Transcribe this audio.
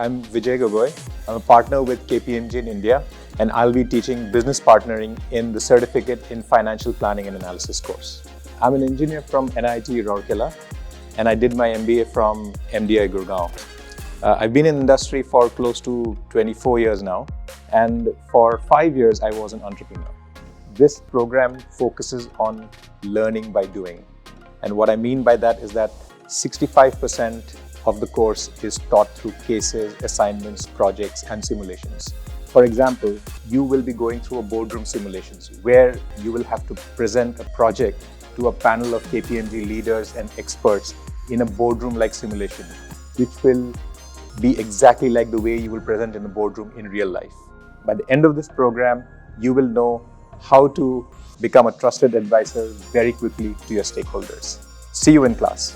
I'm Vijay Gogoi. I'm a partner with KPMG in India, and I'll be teaching business partnering in the Certificate in Financial Planning and Analysis course. I'm an engineer from NIT Rourkela, and I did my MBA from MDI Gurgaon. I've been in industry for close to 24 years now, and for 5 years I was an entrepreneur. This program focuses on learning by doing. And what I mean by that is that 65% of the course is taught through cases, assignments, projects, and simulations. For example, you will be going through a boardroom simulations where you will have to present a project to a panel of KPMG leaders and experts in a boardroom-like simulation, which will be exactly like the way you will present in a boardroom in real life. By the end of this program, you will know how to become a trusted advisor very quickly to your stakeholders. See you in class.